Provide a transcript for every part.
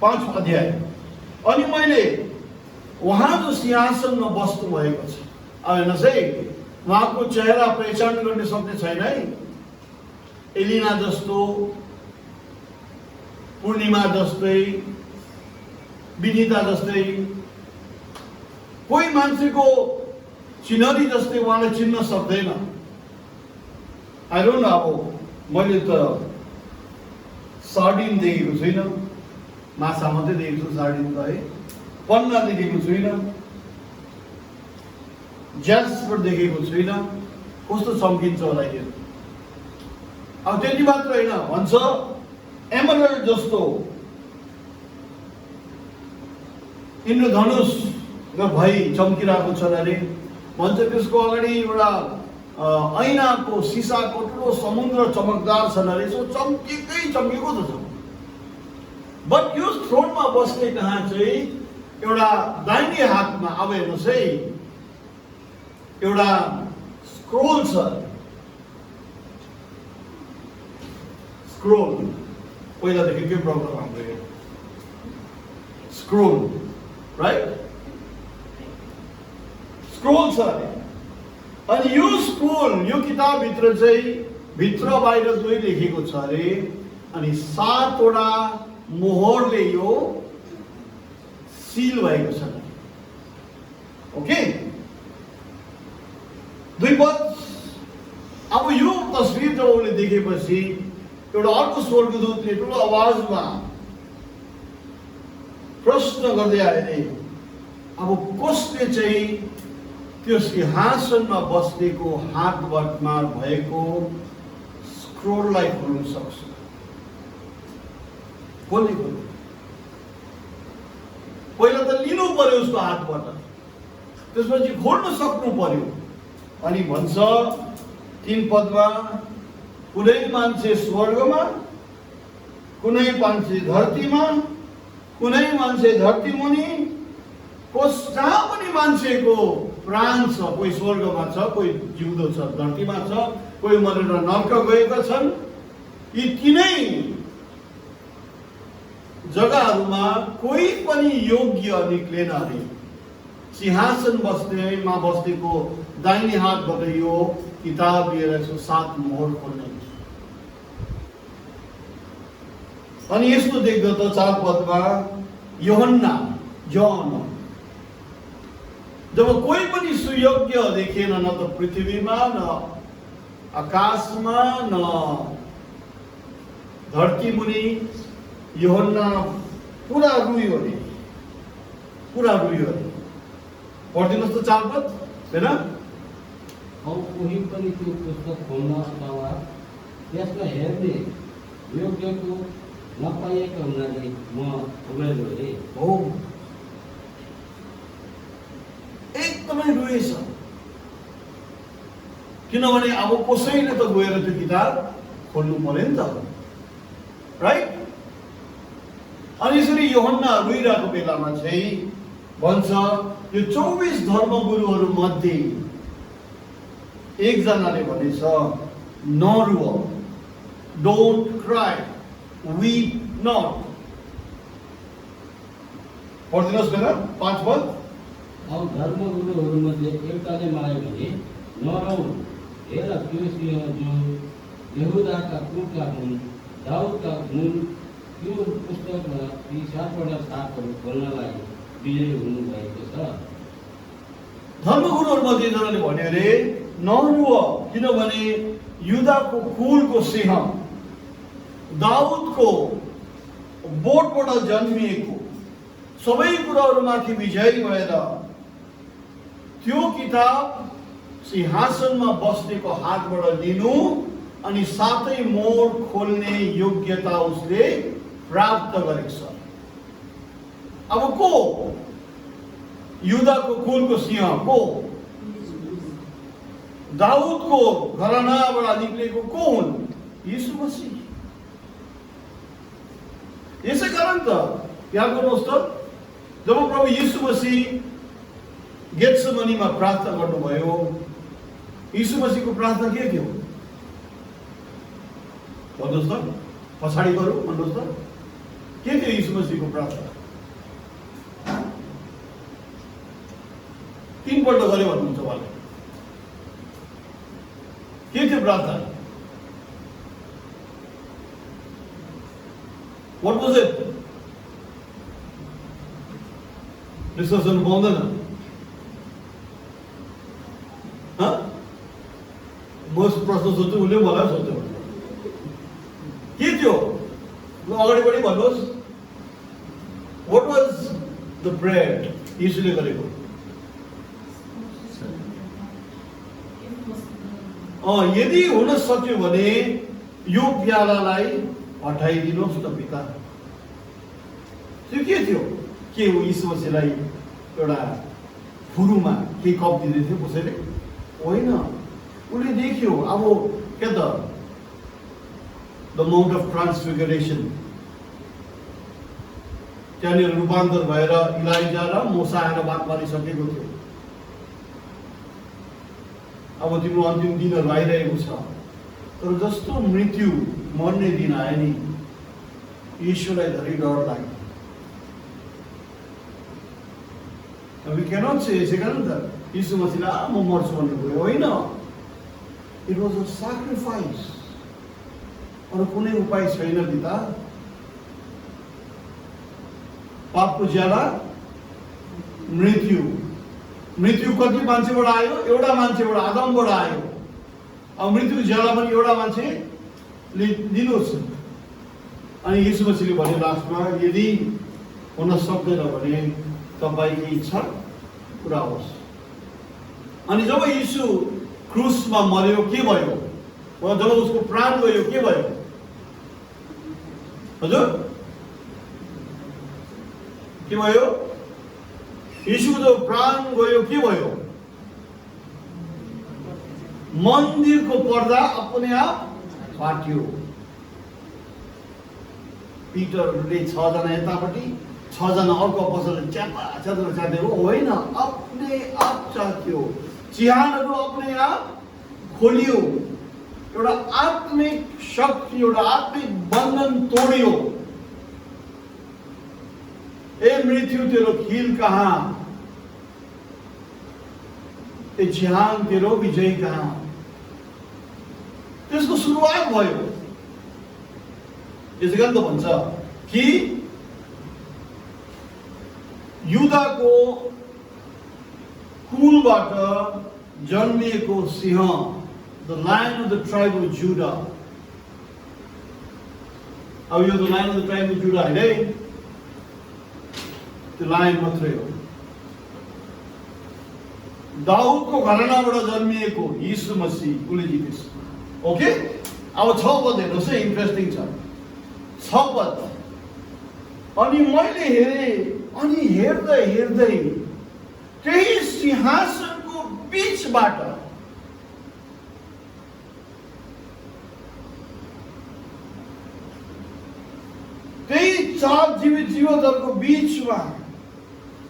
5 अध्याय। अनि मैले उहाँ जो सिंहासनमा बस्नु भएको छ, अब हेर्नुहोस् है, उहाँको चेहरा पहिचान गर्न सक्ने छैन है। एलिना जस्तो, पूर्णिमा जस्तै, विनिता जस्तै, कोही मान्छेको चिन्हरी जस्तै उहाँलाई चिन्न सक्दैन। आई डोन्ट नो, अब मैले त सार्डिन देखेको छुइनँ, माछा मात्रै देखेको छु सार्डिन त है, पन्ना देखेको छुइनँ, ज्यास्पर देखेको छुइनँ, कस्तो चम्किन्छ होला यो। अब त्यति मात्र होइन, भन्छ एमरल्ड जस्तो इन्द्रधनुष भई चम्किरहेको छ अरे। भन्छ त्यसको अगाडि एउटा ऐनाको सिसाको ठुलो समुद्र चमकदार छन् अरे। सो चम्केकै चम्केको त छ। बट यो थ्रोनमा बस्ने कहाँ चाहिँ एउटा दाहिने हातमा, अब हेर्नुहोस् है, एउटा स्क्रोल छ। स्क्रोल पहिलादेखि के प्रब्लम हाम्रो स्क्रोल, राइट? स्क्रोल छ। अनि यो स्क्रोल, यो किताबभित्र चाहिँ भित्र बाहिर दुवै लेखेको छ अरे। अनि 7वटा मोहरले यो सिल भएको छ। ओके, 2 पद। अब यो तस्बिर जब उसले देखेपछि एउटा अर्को स्वर्गदूतले ठुलो आवाजमा प्रश्न गर्दै आए, अब कसले चाहिँ त्यो सिंहासनमा बस्नेको हातमा भएको स्क्रोललाई खोल्न सक्छ? कसले खोल्नु? पहिला त लिनु पर्यो उसको हातबाट, त्यसपछि खोल्न सक्नु पर्यो। अनि भन्छ 3 पदमा, कुनै मान्छे स्वर्गमा, कुनै मान्छे धरतीमा, कुनै मान्छे धरती मुनि, जहाँ पनि मान्छेको प्राण छ, कोही स्वर्गमा छ, कोही जिउँदो छ धरतीमा छ, कोही मरेर नर्क गएका छन्, यी तीनै जग्गाहरूमा कोही पनि योग्य निक्लेन अरे। सिंहासन बस्नेमा बस्नेको दाहिने हातबाट यो किताब लिएर यसको 7 मोहर खोल्ने। अनि यस्तो देख्दा त 4 पदमा यूहन्ना, जन, जब कोही पनि सुयोग्य देखिएन, न त पृथ्वीमा, न आकाशमा, न धरती मुनि, यूहन्ना पुरा रुयो अरे, पुरा रुयो अरे। पढिदिनुहोस् त 4 पद, हैन? कोही पनि त्यो पुस्तक खोल्न अथवा त्यसलाई हेर्ने योग्यको नपाइएको हुनाले म उमेर रे। हो, एकदमै रुएछ। किनभने अब कसैले त गएर त्यो किताब खोल्नु पर्यो नि त, राइट? अनि यसरी यूहन्ना रुइरहेको बेलामा चाहिँ भन्छ यो 24 धर्मगुरुहरू मध्ये एकजनाले भनेछ, नरुअ, डोन्ट क्राई, वीप नट। पढिदिनुहोस् बेला 5 पद। अब धर्मगुरुहरूमध्ये एउटाले मलाई भने, नरौ, हेर त्यो सिंह जो यहुदाका कुलका हुन्, दाउदका हुन्, त्यो पुस्तकमा ती 7वटा छापहरू खोल्नलाई विजयी हुनुभएको छ। धर्मगुरुहरूमध्ये एकजनाले भन्यो अरे, नरुअ, किनभने युदाको कुलको सिंह, दाउदको बोटबाट जन्मिएको, सबै कुराहरूमाथि विजयी भएर त्यो किताब सिंहासनमा बस्नेको हातबाट लिनु अनि 7 मोहर खोल्ने योग्यता उसले प्राप्त गरेको छ। अब को युदाको कुलको सिंह को? दाउदको घरानाबाट निक्लेको को हुन्? यीशु मसीह। यसै कारण त यहाँ गर्नुहोस् त, जब प्रभु यीशु मसीह गेत्सेमनीमा प्रार्थना गर्नुभयो, यीशु मसीहको प्रार्थना के थियो? भन्नुहोस् त, पछाडि गरौँ भन्नुहोस् त। के थियो यीशु मसीहको प्रार्थना? 3 पल्ट गरे भन्नुहुन्छ उहाँले। के थियो प्रार्थना? What was it? डिस्कस गर्नु पाउँदैन? म प्रश्न सोध्छु, उसले मलाई सोध्यो। के थियो? अगाडि बढी भन्नुहोस्। What was the prayer यीशुले गरेको? यदि हुन सक्यो भने यो प्यालालाई हटाइदिनुहोस् न पिता। त्यो के थियो? के हो यीशु मसीहलाई एउटा फुरुमा के कप दिँदै थियो कसैले? होइन, उसले देख्यो अब के त द माउन्ट अफ ट्रान्सफिगरेसन, त्यहाँनिर रूपान्तर भएर इलाइजा र मोसा आएर बात मारिसकेको थियो। अब तिम्रो अन्तिम दिनहरू आइरहेको छ। तर जस्तो मृत्यु मर्ने दिन आयो नि, ईश्वरलाई धेरै डर लाग्यो। We cannot say यसै कारण त यीशु मसीहलाई म मर्छु भन्ने भयो होइन। It was a sacrifice. अरू कुनै उपाय छैन पिता। पापको ज्याला मृत्यु। मृत्यु कति मान्छेबाट आयो? एउटा मान्छेबाट, आदमबाट आयो। अब मृत्युको ज्याला पनि एउटा मान्छेले दिनुहोस्। अनि यीशु मसीहले भने लास्टमा, यदि हुन सक्दैन भने तपाईको इच्छा पुरा होस्। अनि जब यीशु क्रुसमा मर्यो के भयो? जब उसको प्राण गयो के भयो? हजुर के भयो? यीशुको जब प्राण गयो के भयो? मन्दिरको पर्दा अपने आप फाट्यो। पिटरले 6 जना यतापट्टि 6 जना अर्को पसलले च्यातेर होइन, अपने आप चाट्यो। चिहानहरू अपने आप खोलियो। एउटा आत्मिक शक्ति, एउटा आत्मिक बन्धन तोडियो। ए मृत्यु तेरो खिल कहाँ? ए चिहान तेरो विजय कहाँ? त्यसको सुरुवात भयो। यसै कारण त भन्छ कि युदाको कुलबाट जन्मिएको सिंह, the lion of the tribe of Judah. अब यो the lion of the tribe of Judah होइन, त्यो लायन मात्रै हो। दाउदको घरानाबाट जन्मिएको यीशु मसीह उसले जितेछ। ओके, अब 6 पद हेर्नुहोस् है, इन्ट्रेस्टिङ छ। 6 पद। अनि मैले हेरेँ, अनि हेर्दै हेर्दै त्यही सिंहासनको बीचबाट त्यही 4 जीवितहरूको बीचमा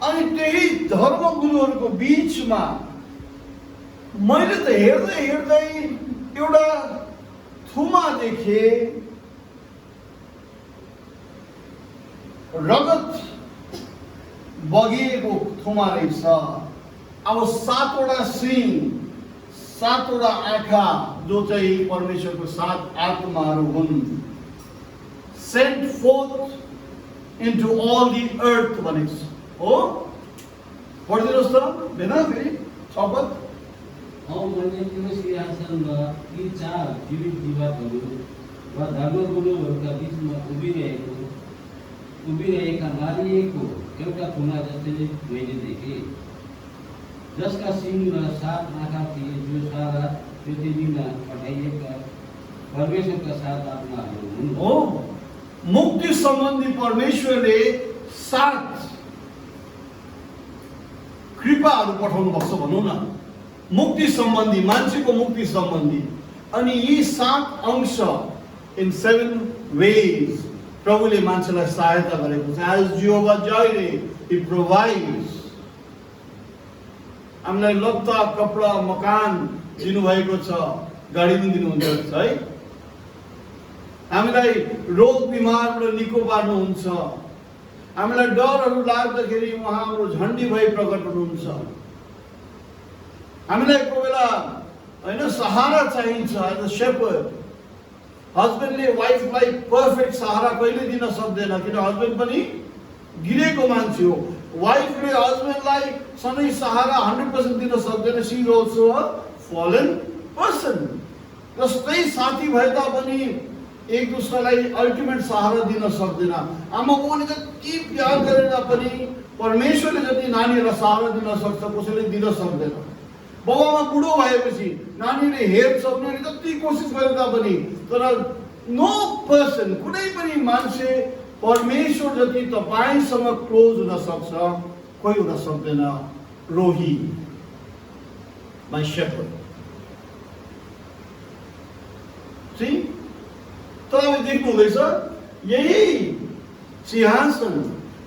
अनि त्यही धर्मगुरुहरूको बीचमा मैले त हेर्दै हेर्दै एउटा थुमा देखे, रगत बगिएको थुमा रहेछ। अब 7वटा सिंह, 7वटा आँखा, जो चाहिँ परमेश्वरको 7 आत्माहरू हुन्। Sent forth into all the earth भनेको हो। पढिदिनुहोस् त, होइन फेरि 6 पद। मैले त्यो सिंहासनमा यी 4 जीवित जीवातहरू वा धर्मगुरुहरूका बीचमा उभिरहेका मारिएको एउटा थुमा जस्तै मैले देखेँ, जसका सिंह र 7 आँखा थिए, जो सारा पृथ्वीमा पठाइएका परमेश्वरका 7 आत्माहरू हुन्। हो, मुक्ति सम्बन्धी परमेश्वरले 7 कृपाहरू पठाउनु भएको छ भनौँ न। मुक्ति सम्बन्धी, मान्छेको मुक्ति सम्बन्धी। अनि यी 7 अंश इन 7 वेज प्रभुले मान्छेलाई सहायता गरेको छ। एज जेहोवा जाइरे, ही प्रोभाइड्स। हामीलाई लत्ता, कपडा, मकान दिनुभएको छ, गाडी पनि दिनुहुन्छ है। हामीलाई रोग बिमारबाट निको पार्नुहुन्छ, हामीलाई डरहरू लाग्दाखेरि उहाँ हाम्रो झन्डी भई प्रकट हुनुहुन्छ। हामीलाई कोही बेला हैन सहारा चाहिन्छ एज अ शेपर्ड। हस्बेन्डले वाइफलाई पर्फेक्ट सहारा कहिले दिन सक्दैन, किन हस्बेन्ड पनि गिरेको मान्छे हो। वाइफले हस्बेन्डलाई सधैँ सहारा 100% दिन सक्दैन, सी इज अल्सो अ फलन पर्सन। जस्तै साथी भए तापनि एक दूसरालाई अल्टिमेट सहारा दिन सक्दैन। आमा बाउले जति प्यार गरेर पनि परमेश्वरले जति नानीहरूलाई सहारा दिन सक्छ कसैले दिन सक्दैन। बाबामा बुढो भएपछि नानीले हेर्छ, उनीहरूले जति कोसिस गरे तापनि, तर नो पर्सन, कुनै पनि मान्छे परमेश्वर जति तपाईसँग क्लोज हुन सक्छ कोही हुन सक्दैन। रोही, माई शेपर्ड। तपाईँ देख्नु हुँदैछ, यही सिंहासन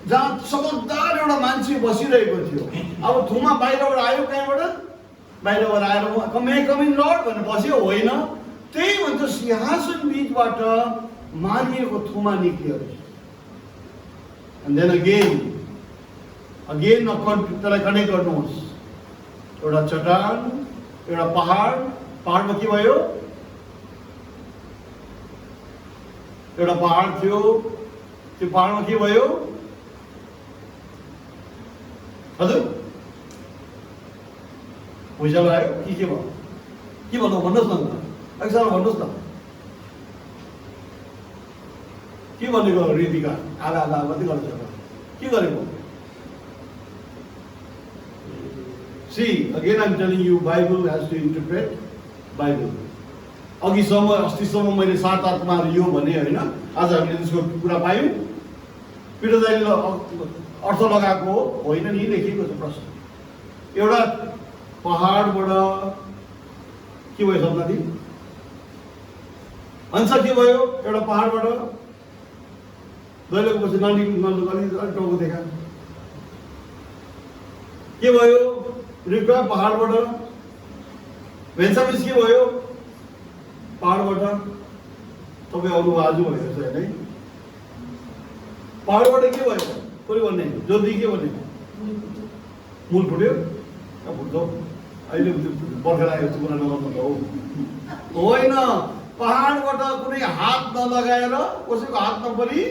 जहाँ समझदार एउटा मान्छे बसिरहेको थियो। अब थुमा बाहिरबाट आयो, कहाँबाट? बाहिरबाट आएर कम इन लर्ड भनेर बस्यो, होइन। त्यही भन्छ सिंहासन बीचबाट मारिएको थुमा निक्लियो। And then again त्यसलाई कनेक्ट गर्नुहोस्। एउटा चट्टान, एउटा पहाड, पहाडमा के भयो? एउटा पहाड थियो, त्यो पहाडमा के भयो? हजुर भुइँचालो आयो कि के भयो? के भन्नु भन्नुहोस् न, एकसाथ भन्नुहोस् न, के भनेको? रीतिका आधा आधा मात्रै गर्छ, के गरेको? See, again I'm telling you, Bible has to interpret Bible. अस्तिसम्म मैले 7 आत्माहरू यो भने होइन, आज हामीले त्यसको कुरा पायौँ। पिटर दाइले अर्थ लगाएको होइन नि, लेखिएको छ प्रश्न। एउटा पहाडबाट के भयो शब्ददी? आन्सर के भयो? एउटा पहाडबाट दैलेको पछि अलिक टाउको देखा के भयो? रिब्का पहाडबाट। भेन्सामिस के भयो? पहाडबाट। तपाईँ अरू आज भनेको छ होइन, पहाडबाट के भयो? कोही भन्ने ज्योति के भन्ने? मूल फुट्यो, फुट्छ अहिले बर्खा लागेको कुरा नगर्नु त हो, होइन। पहाडबाट कुनै हात नलगाएर, कसैको हात नपरी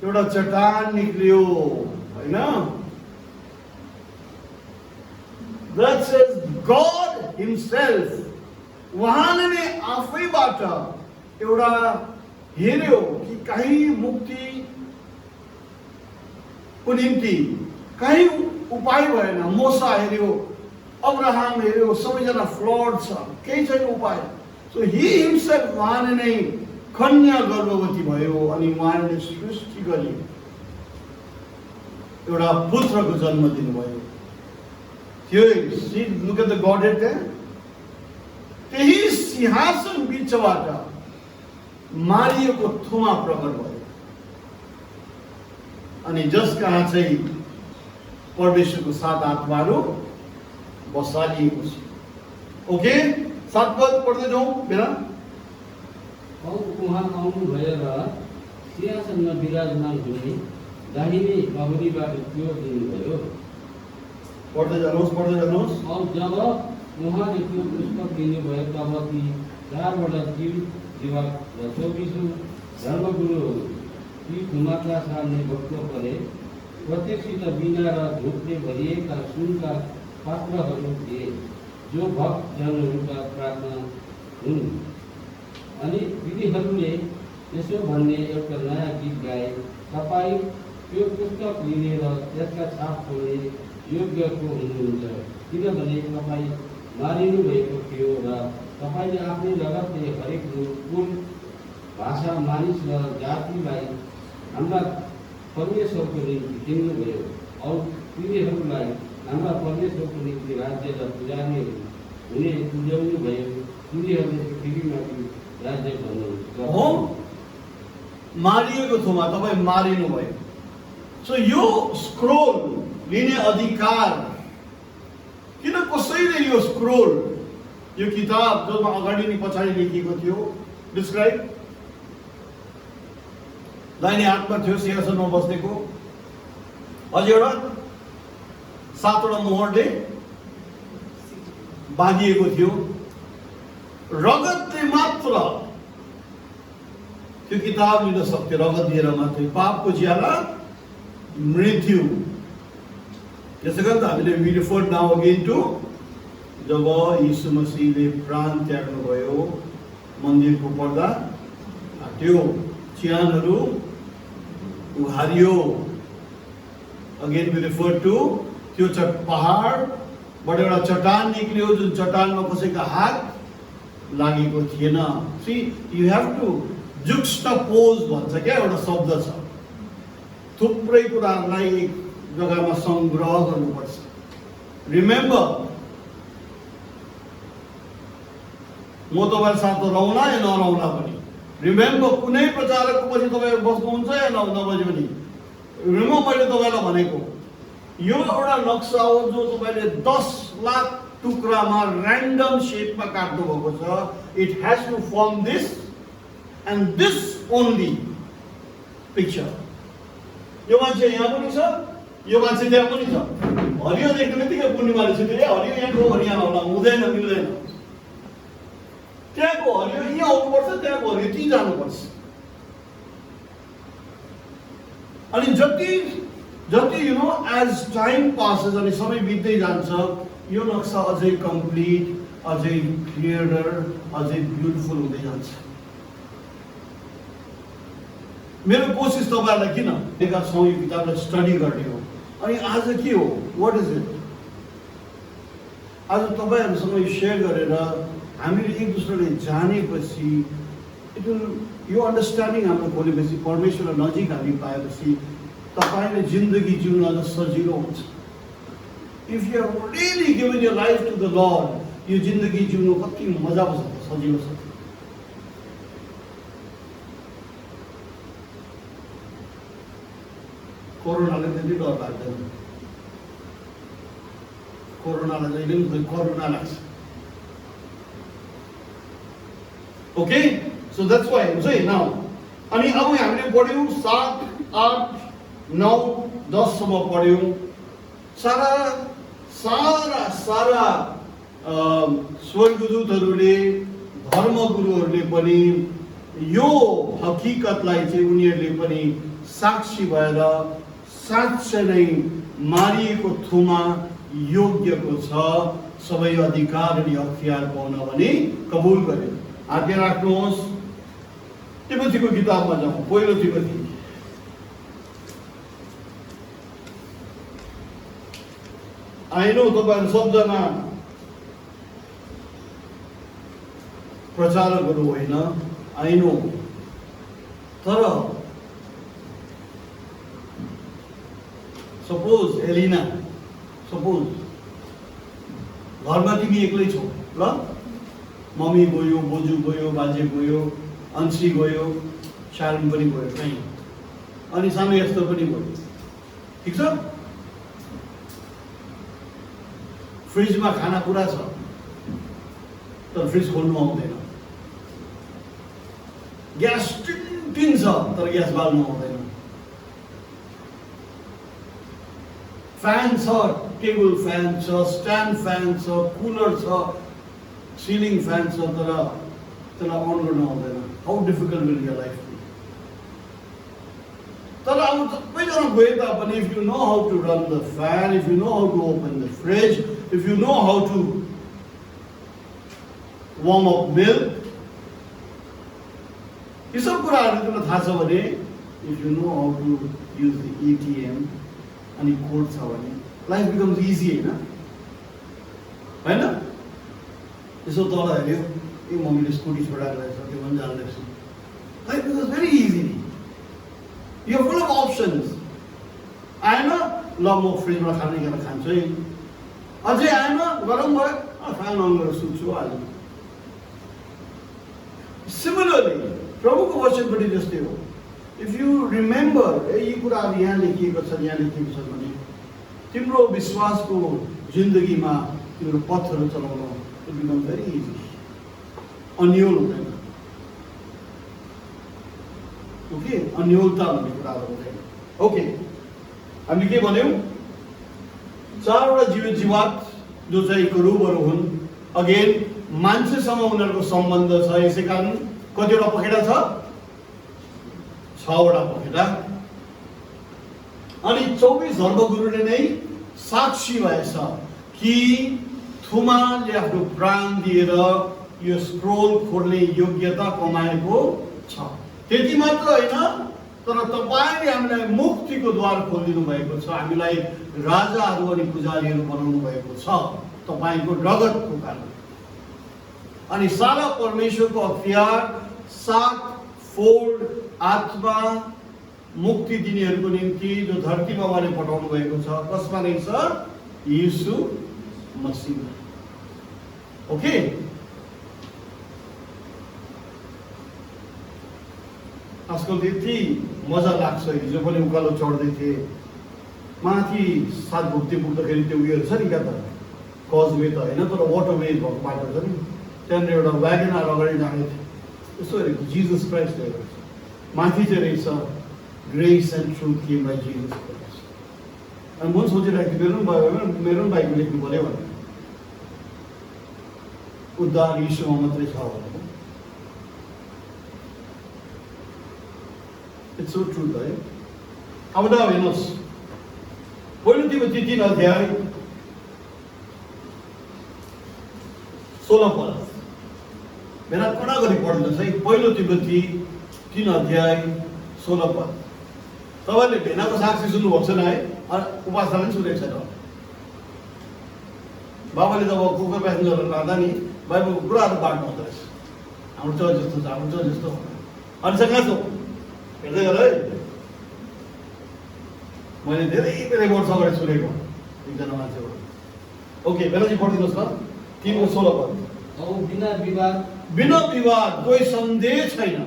एउटा चट्टान निक्लियो, होइन। That says God himself, उहाँले नै आफैबाट एउटा हेर्यो कि कहीँ मुक्तिको निम्ति कहीँ उपाय भएन। मोसा हेर्यो, अब्राहम हेर्यो, सबैजना फ्लड छ, केही छैन उपाय। सो ही हिमसेल्फ, उहाँले नै कन्या गर्भवती भयो अनि उहाँले सृष्टि गरी एउटा पुत्रको जन्म दिनुभयो। Look at the Godhead there. त्यही सिंहासन बीचबाट मारिएको थुमा प्रकट भयो अनि जसका चाहिँ परमेश्वरको 7 आत्माहरू बसालिएको छ। ओके, 7 पद पढ्दै जाउँ बेला। उहाँ आउनु भएर सिंहासनमा विराजमान हुने दाहिने बाहुलीबाट त्यो दिनुभयो। पढ्दै जानुहोस्। और जब उहाँले त्यो पुस्तक दिनुभयो तब ती 4वटा जीव जीवक र 24 धर्मगुरुहरू ती थुमाका सामने बस्न परे। प्रत्येकसित बिना र धुपले भरिएका सुनका पात्रहरू थिए, जो भक्त जनहरूका प्रार्थना हुन्। अनि विधिहरूले यसो भन्ने एउटा नयाँ गीत गाए, तपाईँ त्यो पुस्तक लिने र त्यसका छाप खोल्ने योग्यको हुनुहुन्छ, किनभने तपाईँ मारिनु भएको थियो र तपाईँले आफ्नै लगतले हरेक कुल, भाषा, मानिस र जातिलाई हाम्रा परमेश्वरको निम्ति किन्नुभयो। और तिनीहरूलाई हाम्रा परमेश्वरको निम्ति राज्य र पुजारीहरू हुने तुल्याउनु भयो। तिनीहरूले पृथ्वीमाथि राज्य गर्नुहुन्छ। मारिएको थुमा, तपाईँ मारिनु भयो। सो यो स्क्रोल लिने अधिकार किन कसैले यो स्क्रोल, यो किताब जसमा अगाडि नि पछाडि लेखिएको थियो, डिस्क्राइब दाहिने हातमा थियो सिंहासनमा बसेको। अझ एउटा 7वटा मोहरले बाँधिएको थियो। रगतले मात्र त्यो किताब लिन सक्थ्यो, रगत दिएर मात्रै। पापको ज्याला मृत्यु। त्यसै कारण हामीले we refer now again to जब यीशु मसीहले प्राण त्याग्नुभयो, मन्दिरको पर्दा हट्यो, चिहानहरू उघारियो। अगेन वी रिफर टु त्यो पहाडबाट एउटा चट्टान निक्लियो, जुन चट्टानमा कसैको हात लागेको थिएन। सी यु हेभ टु जुक्स्टापोज भन्छ क्या, एउटा शब्द छ। थुप्रै कुराहरूलाई एक जग्गामा संग्रह गर्नुपर्छ। रिमेम्बर, म तपाईँ साथ रहला या नरहला पनि। रिमेम्बर, कुनै प्रचारकको पछि तपाईँ बस्नुहुन्छ या नबसे पनि। रिमेम्बर, मैले तपाईँलाई भनेको यो एउटा नक्सा हो जो तपाईँले 10 लाख टुक्रामा ऱ्यान्डम शेपमा काट्नु भएको छ। It has to form this and this only picture. यो मान्छे यहाँ पनि छ, यो मान्छे त्यहाँ पनि छ। हरियो देख्ने बित्तिकै पूर्णिमाले छिटो हरियो यहाँको हरियो यहाँ आउला हुँदैन, मिल्दैन। त्यहाँको हरियो यहाँ आउनुपर्छ, त्यहाँको हरियो त्यहीँ जानुपर्छ। अनि जति you know as time passes अनि समय बित्दै जान्छ, यो नक्सा अझै कम्प्लिट, अझै क्लियरर, अझै ब्युटिफुल हुँदै जान्छ। मेरो कोसिस तपाईँहरूलाई किन देखा छौँ यो किताबलाई स्टडी गर्ने हो। अनि आज के हो, वाट इज इट? आज तपाईँहरूसँग यो सेयर गरेर हामीले एक दुसराले जानेपछि, इट विल यो अन्डरस्ट्यान्डिङ हाम्रो खोलेपछि, परमेश्वरलाई नजिक हामी पाएपछि तपाईँले जिन्दगी जिउन अझ सजिलो हुन्छ। If you are really giving your life to the Lord, यो जिन्दगी जिउनु कति मजा छ, सजिलो छ। कोरोनाले त्यति डर लाग्दैन। कोरोनालाई जहिले पनि कोरोना लाग्छ। ओके, सो द्याट्स वाइ हुन्छ है नाउ। अनि अब हामीले पढ्यौँ 7, 8, 9, 10 सम्म पढ्यौँ। सारा स्वर्गदूतहरूले, धर्मगुरुहरूले पनि यो हकीकतलाई चाहिँ उनीहरूले पनि साक्षी भएर साँच्चै नै मारिएको थुमा योग्यको छ सबै अधिकार अनि अख्तियार पाउन भने कबुल गरे। आज्ञा राख्नुहोस्। तिमोथीको किताबमा जाउँ। पहिलो तिमोथी आइनो तपाईहरु सबजना प्रचारकहरू होइन, आइनो, तर सपोज एलिना, सपोज घरमा तिमी एक्लै छौ, ल मम्मी गयो, बोजू गयो, बाजे गयो, अंशी गयो, शालिन पनि गयो कहीँ, अनि सानो यस्तो पनि गयो, ठिक छ। फ्रिजमा खाना पुरा छ तर फ्रिज खोल्नु आउँदैन, ग्यास टिन छ तर ग्यास बाल्नु आउँदैन, फ्यान छ, टेबल फ्यान छ, स्ट्यान्ड फ्यान छ, कुलर छ, सिलिङ फ्यान छ, तर त्यसलाई अन गर्न आउँदैन। How difficult will your life be. तर अब सबैजना गए तापनि if you know how to run the fan, if you know how to open the fridge, if you know how to warm up milk, यो सब कुराहरू तिमीलाई थाहा छ भने, if you know how to use the ATM अनि code छ भने लाइफ बिकम्स इजी, होइन? यसो तल हेऱ्यो, ए मम्मीले स्कुटी छोडाएको रहेछ, त्यो पनि जान्दैछु, life becomes very easy. You are full of options. आएन ल म फ्रिजमा खाना निकालेर खान्छु है, अझै आएन गरम भयो फ्यान अन गरेर सुत्छु आज। सिमिलरली प्रभुको वचन पनि त्यस्तै हो। इफ यु रिमेम्बर यी कुराहरू यहाँ लेखिएको छ, यहाँ लेखिएको छ भने तिम्रो विश्वासको जिन्दगीमा तिम्रो पथहरू चलाउन इट बिकम भेरी इजी, अन्यल हुँदैन। ओके, अन्योलता भन्ने कुराहरू हुँदैन। ओके, हामी के भन्यौँ? चारवटा जीवित जीवात जो चाहिँ करुबहरू हुन्। अगेन मान्छेसँग उनीहरूको सम्बन्ध छ, यसै कारण कतिवटा पखेटा छ? 6वटा पखेटा। अनि 24 धर्मगुरुले नै साक्षी भएछ कि थुमाले आफ्नो प्राण दिएर यो स्क्रोल खोल्ने योग्यता कमाएको छ। त्यति मात्र होइन, तर तपाईले हामीलाई मुक्तिको द्वार खोलिदिनु भएको छ, हामीलाई राजाहरू अनि पुजारीहरू बनाउनु भएको छ तपाईको रगतको कारण। अनि सारा परमेश्वरको अख्तियार 7 फोल्ड आत्मा मुक्ति दिनेहरूको निम्ति जो धरतीमा उहाँले पठाउनु भएको छ, कसमा नै छ? यीशु मसीहमा। ओके, आजकल त्यति मजा लाग्छ। हिजो पनि उकालो चढ्दै थिएँ, माथि 7 घुप्ती पुग्दाखेरि त्यो उयोहरू छ नि, क्या त कजवे त होइन तर वाटरवे भएको बाटो छ नि, त्यहाँनिर एउटा व्यागनर अगाडि जाँदै थियो। यसो हेरेको जिजस क्राइस्ट हेरेको छ, माथि चाहिँ रहेछ grace and truth came by Jesus Christ. अनि म सोचिरहेको थिएँ मेरो पनि बाइकमा लेख्नु पर्यो भनेर, उद्धार यीशुमा मात्रै छ भनेर। इट्स सो ट्रुथ है। अब त हेर्नुहोस्, पहिलो तिमोथी 3 अध्याय 16 पद। मेरा कडा गरी पढ्नुहोस् है। पहिलो तिमोथी 3 अध्याय 16 पद। तपाईँले भेनाको साक्षी सुन्नुभएको छैन है? उपासना पनि सुनेको छैन। बाबाले जब कुकुर प्यासेन्जरहरू लाँदा नि बाइबलको कुराहरू बाँड्नु हुँदो रहेछ। हाम्रो चर्च जस्तो छ, हाम्रो चर्च जस्तो। अनि चाहिँ कहाँ छौ? हेर्दै गर है। मैले धेरै वर्ष अगाडि सुनेको एकजना मान्छेबाट। ओके, बेलाजी पढिदिनुहोस् न 3:16 पद। बिना विवाद कोही सन्देह छैन।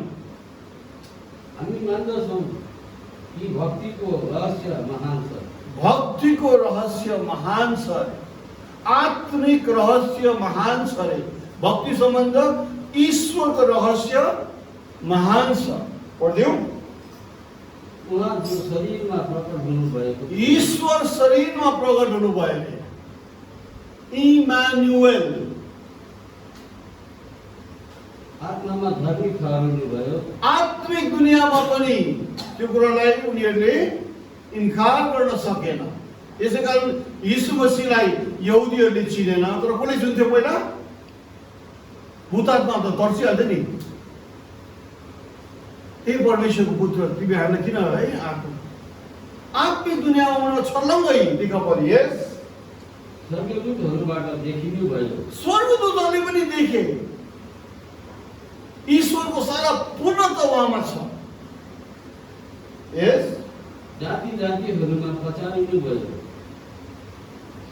हामी मान्दछौँ कि भक्तिको रहस्य महान छ। भक्तिको रहस्य महान छ, आत्मिक रहस्य महान छ रे। भक्ति सम्बन्ध ईश्वरको रहस्य महान छ। पढ्दियौँ? उहाँ जो शरीरमा प्रकट हुनुभएको, ईश्वर शरीरमा प्रकट हुनुभयो, इमानुएल। आत्मामा धर्मी ठहराउनुभयो। आत्मिक दुनियाँमा पनि त्यो कुरालाई उनीहरूले इन्कार गर्न सकेन। यसै कारण यीशु मसीहलाई यहुदीहरूले चिनेन, तर कसले चिन्थ्यो पहिला? भूतात्मा त तर्सिहाल्थ्यो नि। हे परमेश्वरको पुत्र, तिमीहरूलाई किन है आएको? आत्मिक दुनियाँमा उनीहरू छर्लङ्गै देखा परिए। स्वर्गदूतहरूबाट देखिनु भयो। स्वर्गदूतहरूले पनि देखे। ईश्वरको सारा पूर्णता उहाँमा छ। यस, जाति जातिहरूमा पचारिनु भयो।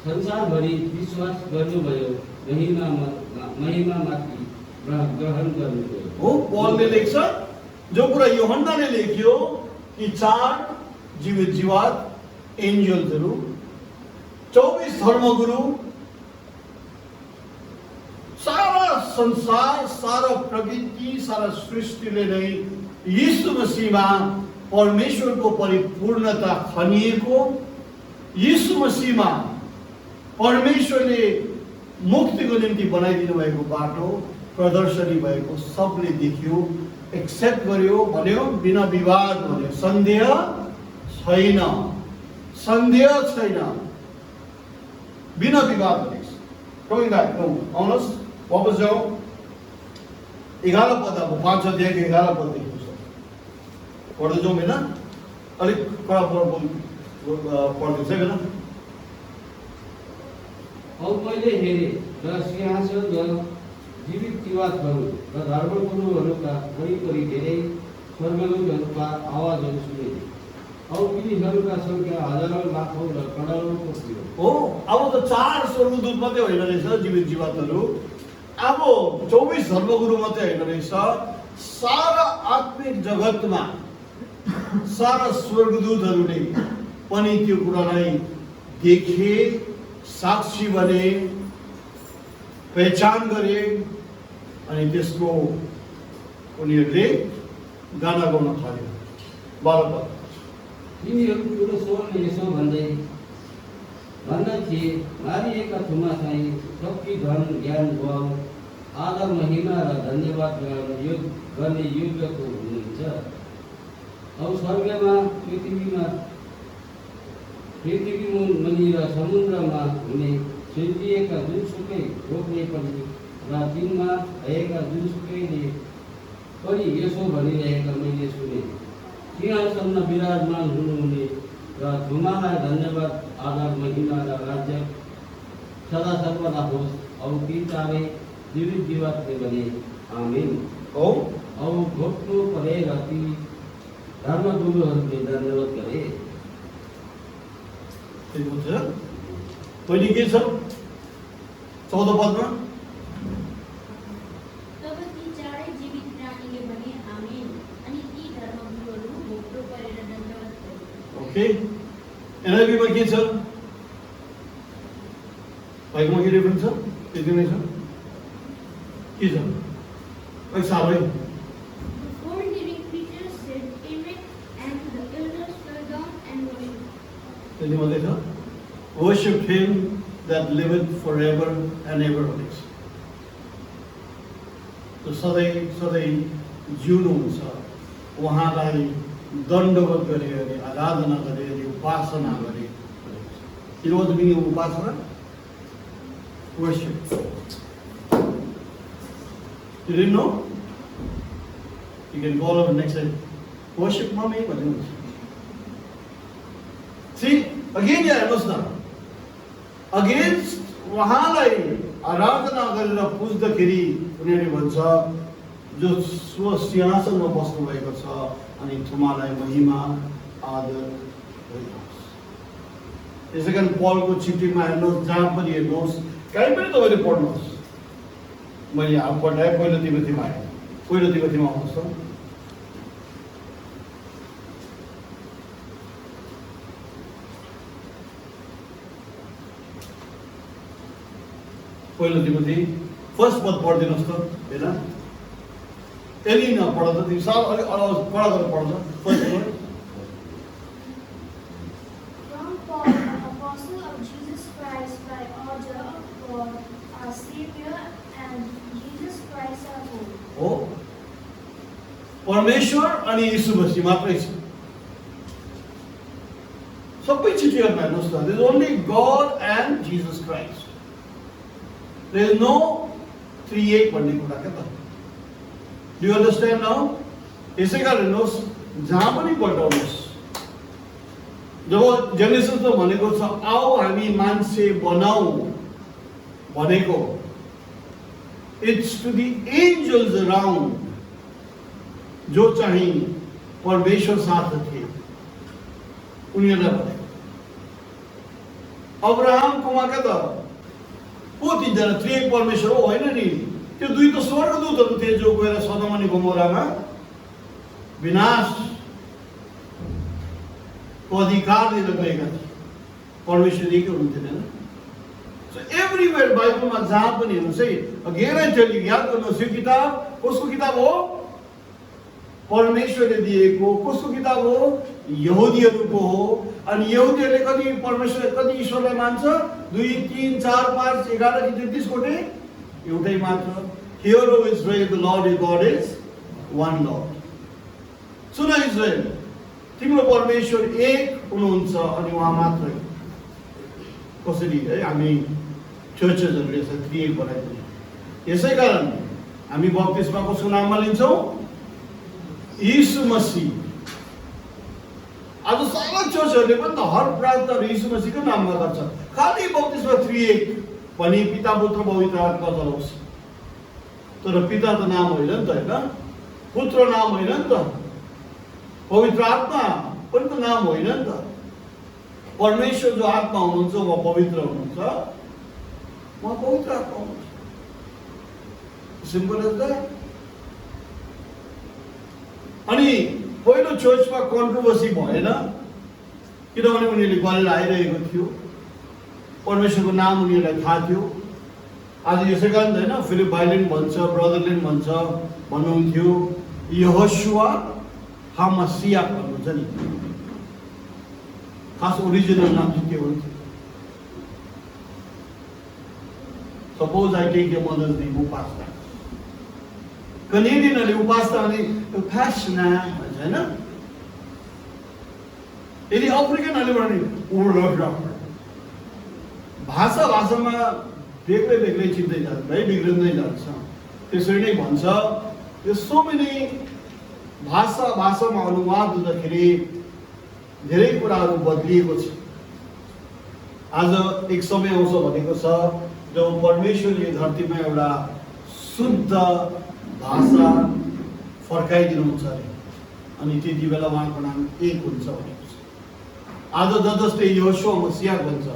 संसारभरि विश्वास गर्नुभयो। महिमामाथि ग्रहण गर्नुभयो। हो, पौलले लेख्छ जो कुरा यूहन्नाले लेख्यो कि 4 जीवित जीवात, एन्जल्सहरू, 24 धर्मगुरु, सारा संसार, सारा प्रकृति, सारा सृष्टिले नै यीशु मसीहमा परमेश्वरको परिपूर्णता खनिएको, यीशु मसीहमा परमेश्वरले मुक्तिको निम्ति बनाइदिनु भएको बाटो प्रदर्शनी भएको सबले देख्यो, एक्सेप्ट गर्यो, भन्यो, बिना विवाद भन्यो। सन्देह छैन, सन्देह छैन, बिना विवाद भनेको छ। कमिङ ब्याक, आउनुहोस्, वापस जाउँ। 11 पद, अब 5 अध्यायको 11 पद देख्नु छ। पढ्दै जाउँ होइन? अलिक कडा पढ्दैछ होइन? औ मैले हेरेँ र सिंहासन र जीवित जीवातहरू र धर्मगुरुहरूका वरिपरि धेरै स्वर्गदूतहरूका आवाजहरू सुने। औ तिनीहरूका सङ्ख्या हजारौँ, लाखौँ र करोडौँको थियो। हो, अब त 4 स्वर्गदूत मात्रै होइन रहेछ जीवित जीवातहरू, अब 24 धर्मगुरु मात्रै होइन रहेछ। सारा आत्मिक जगतमा सारा स्वर्गदूतहरूले पनि त्यो कुरालाई देखे, साक्षी बने, पहिचान गरे, अनि त्यसको उनीहरूले गाना गाउन थाल्यो। 12 तिनीहरू ठुलो स्वरले यसो भन्दै थिए, मारिएका थुमा चाहिँ शक्ति, धन, ज्ञान, बल, आदर, महिमा र धन्यवाद गर्ने योग्यको हुनुहुन्छ। अब स्वर्गमा, पृथ्वीमुनि र समुद्रमा हुने सृजिएका जुनसुकै रोक्ने पनि र तिनमा भएका जुनसुकैले पनि यसो भनिरहेका मैले सुने, सिंहासनमा विराजमान हुनुहुने र थुमालाई धन्यवाद, आदर, महिमा र राज्य सदा सर्वदा होस्। औ ती चारै जीवित जीवात्ले भने आमेन। औ घोप्नु परे र ती धर्मगुरुहरूले धन्यवाद गरे। त्यही बुझ्छ। पहिले के छ 14 पदमा? तब ती चारै जीवित प्राणीले भने आमेन, अनि ती धर्मगुरुहरू घोप्टो परेर दण्डवत गरे। ओके, एनआईबीमा के छ? भाइकोमा के रेफरेन्स छ? त्यति नै छ? के छ? अलिक साह्रै The four living creatures said amen, and the elders fell down and worshipped. त्यति मात्रै छ? Worship him that liveth forever and ever. तो सधैँ सधैँ जिउनुहुन्छ, उहाँलाई दण्डवत गरे, आराधना गरे, उपासना गरे। You know what the meaning of upasana? Worship. You didn't know? You can call up next time. Worship mommy, but see, again यहाँ हेर्नुहोस् न, अगेन्स्ट उहाँलाई आराधना गरेर पुज्दाखेरि उनीहरूले भन्छ जो स्व सिंहासनमा बस्नु भएको छ, अनि थुमालाई महिमा आदर गरिनुहोस्। त्यसै कारण पलको चिठीमा हेर्नुहोस्, जहाँ पनि हेर्नुहोस्, कहीँ पनि तपाईँले पढ्नुहोस्। मैले अब पढाएँ, पहिलो तिमोथीमा आएँ, पहिलो तिमोथीमा आउनुहोस् त। पहिलो तिमोथी फर्स्ट पद पढिदिनुहोस् त, होइन? एलिना पढ त, तिमी साल अलिक कडा गरेर पढ्छ। फर्स्ट पद। From Paul, an apostle of Jesus Christ, by order of God, our Savior, and Jesus Christ our Lord. हो, परमेश्वर अनि यीशु मसीह मात्रै छ। सबै चिठीहरूमा हेर्नुहोस् त, there is only God and Jesus Christ. There is no 3-8 भन्ने कुरा क्या त। Do you understand now? यसै कारण हेर्नुहोस्, जहाँ पनि पल्टाउनुहोस्, जब जेनेसिसमा भनेको छ आओ हामी मान्छे बनाऊ भनेको, it's to the angels around, जो चाहिँ परमेश्वर साथ थिए उनीहरूलाई भनेको। अब्राहमकोमा क्या त को तिनजना? 3 परमेश्वर हो, होइन नि? त्यो 2 त स्वर्गदूतहरू थिए जो गएर सदोम अनि गोमोरामा विनाशको अधिकार लिएर गएका थिए। परमेश्वर एकै हुनुहुन्थेन होइन? सो एभ्रिवेयर बाइबलमा जहाँ पनि हेर्नुहोस् है, अगेन आई टेल यु, याद गर्नुहोस्, यो किताब कसको किताब हो? परमेश्वरले दिएको। कसको किताब हो? यहुदीहरूको हो। अनि यहुदीहरूले कति परमेश्वर, कति ईश्वरलाई मान्छ? 2, 3, 4, 5, 11 कि 33 कोटे एउटै मात्र। Hear, O Israel, the Lord is God is one Lord. Soon Israel, तिम्रो परमेश्वर एक हुनुहुन्छ अनि उहाँ मात्रै। कसरी है हामी चर्चेसहरूले यसलाई 3 बनाइदिन्छ। यसै कारण हामी बप्तिस्मा कसको नाममा लिन्छौँ? यीशु मसीह। आज सारा चर्चहरूले पनि त हर प्रार्थना यीशु मसीहको नाममा गर्छ। खालि बप्तिस्मा 3-1 भनी पिता पुत्र पवित्र आत्मा चलाउँछ। तर पिता त नाम होइन नि त, होइन? पुत्र नाम होइन नि त, पवित्र आत्मा पनि त नाम होइन नि त। परमेश्वर जो आत्मा हुनुहुन्छ उहाँ पवित्र हुनुहुन्छ, उहाँ पवित्र आत्मा हुनुहुन्छ। Simple as that. अनि पहिलो चर्चमा कन्ट्रोभर्सी भएन, किनभने उनीहरूले गरेर आइरहेको थियो। परमेश्वरको नाम उनीहरूलाई थाहा थियो। आज यसै कारण होइन, फिलिप भाइले पनि भन्छ, ब्रदरले पनि भन्छ, भन्नुहुन्थ्यो यहोशुवा हामसिया भन्नुहुन्छ नि, खास ओरिजिनल नाम चाहिँ के हुन्छ? Suppose I take your mother's name Upasana, कनेडियनहरूले उपासना भने उपासना भन्छ होइन। यदि अफ्रिकनहरूले भने भाषा भाषामा बेग्लै बेग्लै चिन्दै जान्छ है, बिग्रिँदै जान्छ। त्यसरी नै भन्छ, यो सो मेनी भाषा भाषामा अनुवाद हुँदाखेरि धेरै कुराहरू बदलिएको छ। आज एक समय आउँछ भनेको छ जब परमेश्वरले धरतीमा एउटा शुद्ध भाषा फर्काइदिनुहुन्छ अरे, अनि त्यति बेला उहाँको नाम एक हुन्छ भनेको छ। आज जस्तै यहोशुवा मसीहा भन्छ,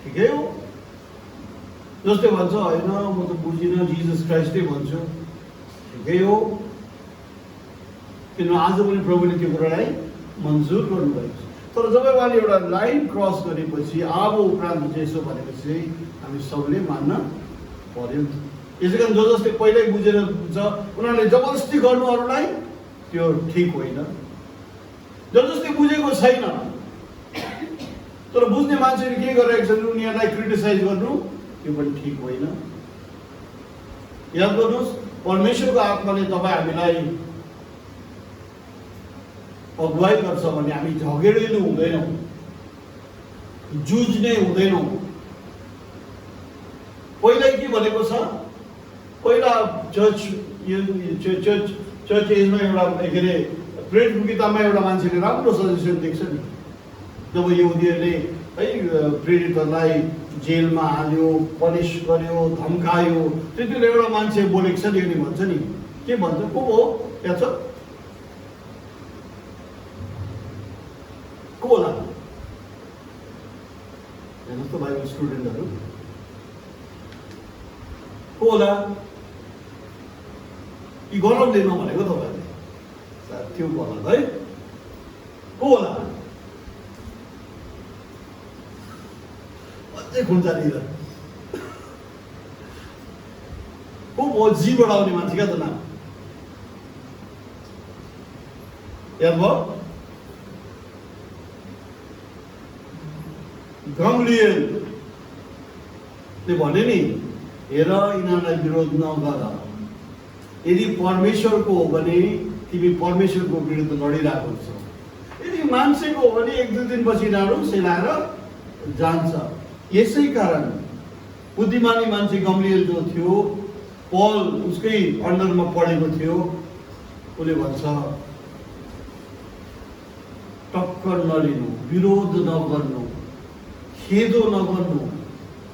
ठिकै हो, जस्तै भन्छ होइन म त बुझिनँ जिजस क्राइस्टै भन्छु, ठिकै हो, किनभने आज पनि प्रभुले त्यो कुरालाई मन्जुर गर्नुभएको छ। तर जब उहाँले एउटा लाइन क्रस गरेपछि अब उपरान्त यसो भनेपछि हामी सबले मान्न पर्यो। यसै कारण जसले पहिल्यै बुझेर हुन्छ उनीहरूले जबरजस्ती गर्नु अरूलाई त्यो ठिक होइन। जबरजस्ती बुझेको छैन तर बुझ्ने मान्छेले के गरिरहेको छन् उनीहरूलाई क्रिटिसाइज गर्नु त्यो पनि ठिक होइन। याद गर्नुहोस्, परमेश्वरको आत्माले तपाईँ हामीलाई अगुवाई गर्छ भने हामी झगडिनु हुँदैनौँ, जुझ्ने हुँदैनौँ। पहिला के भनेको छ, पहिला चर्च एजमा एउटा के अरे प्रेरितको किताबमा एउटा मान्छेले राम्रो सजेसन दिएको छ नि, जब यहुदीहरूले है प्रेरितहरूलाई जेलमा हाल्यो, पनिस गर्यो, धम्कायो, त्यति बेला एउटा मान्छे बोलेको छ नि, भन्छ नि, के भन्छ, को हो याद छ? को होला? हेर्नुहोस् त बाइबल स्टुडेन्टहरू, को होला? यी गरम दिनमा भनेको तपाईँहरूले त्यो होला है, को होला? अझै खुन्चातिर को हो? जी बढाउने मान्छे क्या त नाम याद भयो? गमलिएलले भने नि, हेर यिनीहरूलाई विरोध नगर, यदि परमेश्वरको हो भने तिमी परमेश्वरको विरुद्ध लडिरहेको छौ, यदि मान्छेको हो भने एक दुई दिनपछि यिनीहरू सेलाएर जान्छ। यसै कारण बुद्धिमानी मान्छे गमलिएल जो थियो, पल उसकै अन्डरमा पढेको थियो, उसले भन्छ टक्कर नलिनु, विरोध नगर्नु, खेदो नगर्नु,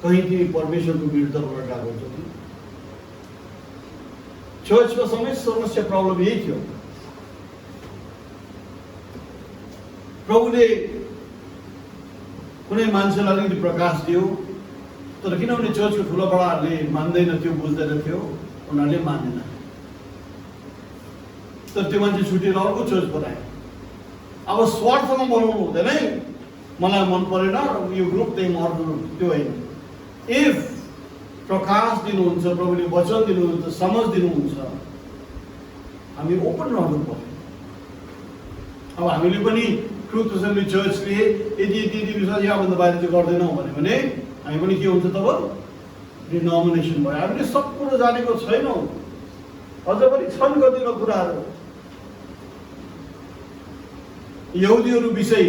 कहीँ तिमी परमेश्वरको विरुद्ध लडिरहेको हुन्छ कि। चर्चको समस्या प्रब्लम यही थियो। प्रभुले कुनै मान्छेलाई अलिकति प्रकाश दियो, तर किनभने चर्चको ठुला बडाहरूले मान्दैन थियो, बुझ्दैन थियो, उनीहरूले मानेन। तर त्यो मान्छे छुटेर अर्को चर्च बनायो। अब स्वार्थमा बनाउनु हुँदैन है, मलाई मन परेन यो ग्रुप त्यही अर्को ग्रुप, त्यो होइन। इफ प्रकाश दिनुहुन्छ, प्रभुले वचन दिनुहुन्छ, समझ दिनुहुन्छ, हामी ओपन रहनु पर्यो। अब हामीले पनि ट्रुथ एसेम्बली चर्चले यदि विश्वास यहाँभन्दा बाहिर चाहिँ गर्दैनौँ भने हामी पनि के हुन्छ तब? डिनोमिनेसन भयो। हामीले सब कुरो जानेको छैनौँ, अझ पनि छन् कतिवटा कुराहरू। यहुदीहरू विषय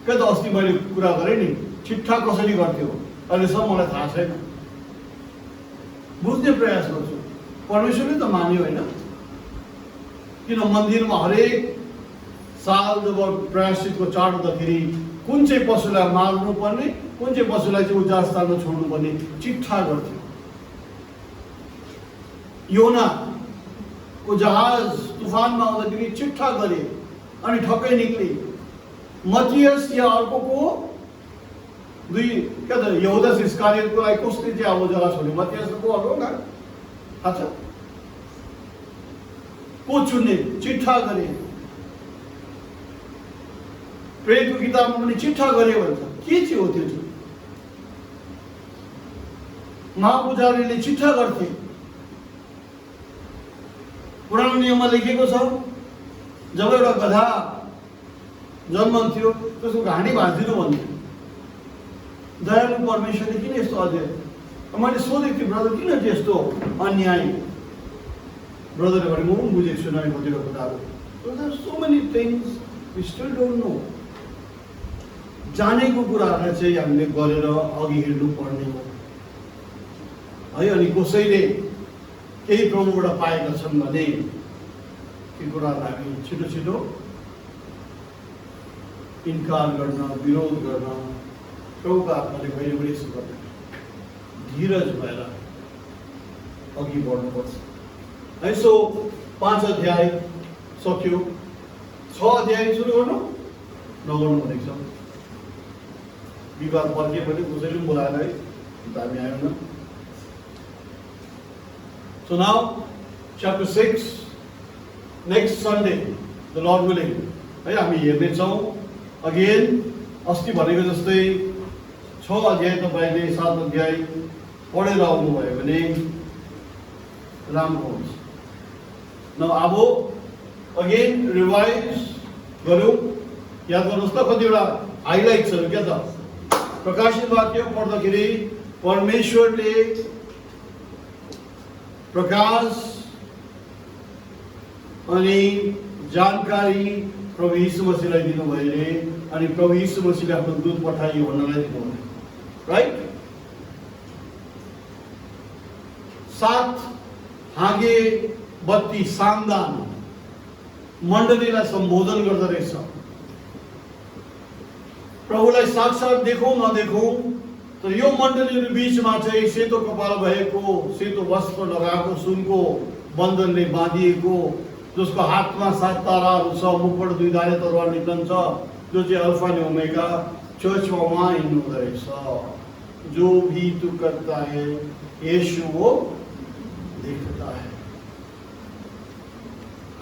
क्या त अस्ति मैले कुरा गरेँ नि, ठिकठाक कसरी गर्थ्यो अहिलेसम्म मलाई थाहा छैन, बुझ्ने प्रयास गर्छु। परमेश्वरले त मान्यो होइन, किन मन्दिरमा हरेक साल जब प्रायश्चितको चाड हुँदाखेरि कुन चाहिँ पशुलाई मार्नु पर्ने, कुन चाहिँ पशुलाई चाहिँ उज्यालो स्थानमा छोड्नु पर्ने चिट्ठा गर्थ्यो। योनाको जहाज तुफानमा आउँदाखेरि चिट्ठा गरे अनि ठक्कै निक्ले। मतियस या अर्कोको दुई क्या त यहुदा इस्कारियोतको लागि कसले चाहिँ अब जग्गा छोड्यो? मतियसको अर्को न, थाहा छ? को चुन्ने? चिट्ठा गरे। प्रेरितको किताबमा पनि चिट्ठा गरे भन्छ। के चाहिँ हो त्यो चाहिँ? महापुजारीले चिट्ठा गर्थे। पुरानो नियममा लेखेको छ जब एउटा गधा जन्मन्थ्यो त्यसको घाँटी भाँचिदिनु भन्थ्यो। दयालु परमेश्वरले किन यस्तो अध्ययन? मैले सोधेको थिएँ ब्रदर किन त्यस्तो अन्याय? ब्रदरले भने म पनि बुझेको छु नयाँ कतिवटा कुराहरू। So many things we still don't know. जानेको कुराहरूलाई चाहिँ हामीले गरेर अघि हिँड्नु पर्ने हो है। अनि कसैले केही प्रभुबाट पाएका छन् भने ती कुराहरूलाई हामी छिटो छिटो इन्कार गर्न, विरोध गर्न प्रभुको आत्माले कहिले पनि यसो गर्दैन। धीरज भएर अघि बढ्नुपर्छ है। सो 5 अध्याय सक्यो, 6 अध्याय सुरु गर्नु नगर्नु भनेको छ। विवाद पर्के पनि कसैले पनि बोलाएन है, हामी आयौँ न। So now, chapter 6, next Sunday, the Lord willing, है हामी हेर्नेछौँ। अगेन अस्ति भनेको जस्तै 6 अध्याय तपाईँले 7 अध्याय पढेर आउनुभयो भने राम्रो हुन्छ। न अब अगेन रिवाइज गरौँ। याद गर्नुहोस् त कतिवटा हाइलाइट्सहरू क्या त। प्रकाशित वाक्य पढ्दाखेरि परमेश्वरले प्रकाश अनि जानकारी प्रभु यीशु मसीहलाई दिनुभयो अरे, अनि प्रभु यीशु मसीहले आफ्नो दूत पठाइयो भन्नलाई दिनुभयो, राइट। 7 हाँगे बत्ती सामदान मण्डलीलाई सम्बोधन गर्दो रहेछ। प्रभुलाई साक्षात देखौँ नदेखौँ, तर यो मण्डलीहरू बीचमा चाहिँ सेतो कपाल भएको, सेतो वस्त्र लगाएको, सुनको बन्धनले बाँधिएको, जसको हातमा 7 ताराहरू छ, मुखबाट 2 धारे तरवार निक्लन्छ, जो चाहिँ अल्फा अनि ओमेगा चर्चमा उहाँ हिँड्नुहुँदो रहेछ। जो भी तू करता है यीशु वो देखता है।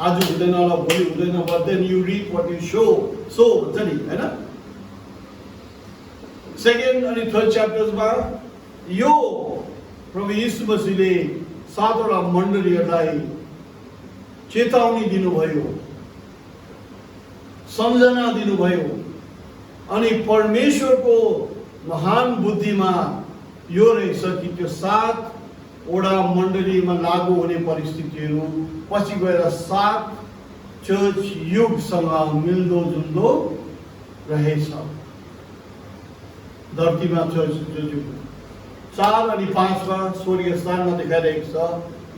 आज हुँदैन होला, भोलि हुँदैन, but then you reap what you sow भन्छ नि हैन। 2nd अनि 3rd च्याप्टर्समा यो प्रभु यीशु मसीहले 7वटा मण्डलीहरूलाई चेतावनी दिनुभयो, सम्झना दिनुभयो, अनि परमेश्वरको महान बुद्धिमा यो रहेछ कि त्यो 7वटा मण्डलीमा लागू हुने परिस्थितिहरू पछि गएर 7 चर्च युगसँग मिल्दो जुल्दो रहेछ। धरतीमा चर्च युग 4 अनि 5 मा स्वर्गीय स्थानमा देखाइरहेको छ,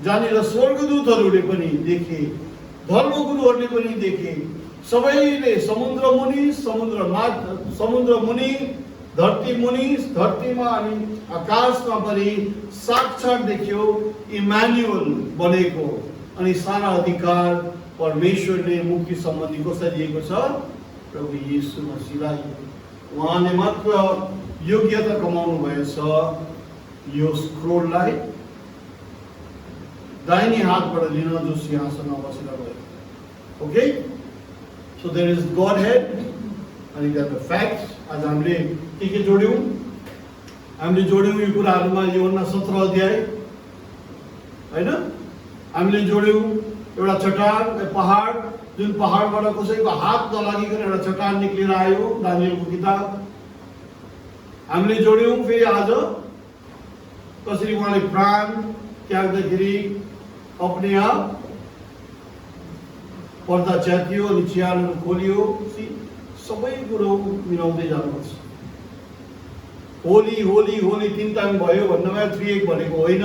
जहाँनिर स्वर्गदूतहरूले पनि देखे, धर्मगुरुहरूले पनि देखे, सबैले समुद्र मुनि, धरती मुनि, धरतीमा अनि आकाशमा पनि साक्षात देख्यो इमानुएल बनेको। अनि सारा अधिकार परमेश्वरले मुक्ति सम्बन्धी कसलाई दिएको छ? प्रभु यीशु मसीहलाई। उहाँले मात्र योग्यता कमाउनु भएछ यो स्क्रोललाई दाहिने हातबाट लिन, जो सिंहासनमा बसेर गयो। Okay, so there is god head अनि देयर द फ्याक्ट्स। आज हामीले के जोड्यौँ? हामीले जोड्यौँ यो कुराहरूमा यूहन्ना 17 अध्याय हैन। हामीले जोड्यौँ एउटा चट्टान, पहाड, जुन पहाडबाट कसैको हात नलागिकन एउटा चट्टान निक्लेर आयो, दानियलको किताब। हामीले जोड्यौँ फेरि आज कसरी उहाँले प्राण त्याग्दाखेरि अपने आप पर्दा च्यातियो अनि चिहानहरू खोलियो। सबै कुरो मिलाउँदै जानुपर्छ। होली होली होली 3 टाइम भयो भन्नमा 3 भनेको होइन।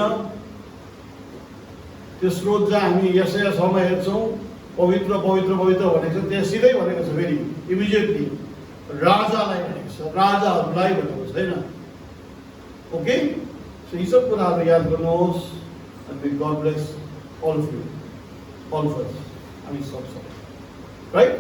त्यो स्रोत जहाँ हामी यशया 6 मा हेर्छौँ, पवित्र पवित्र पवित्र भनेको छ, त्यहाँ सिधै भनेको छ फेरि इमिडिएटली राजालाई भनेको छ, राजाहरूलाई भनेको छैन। ओके, सो यी सब कुराहरू याद गर्नुहोस्। and may God bless all of you, all of us. I mean, right?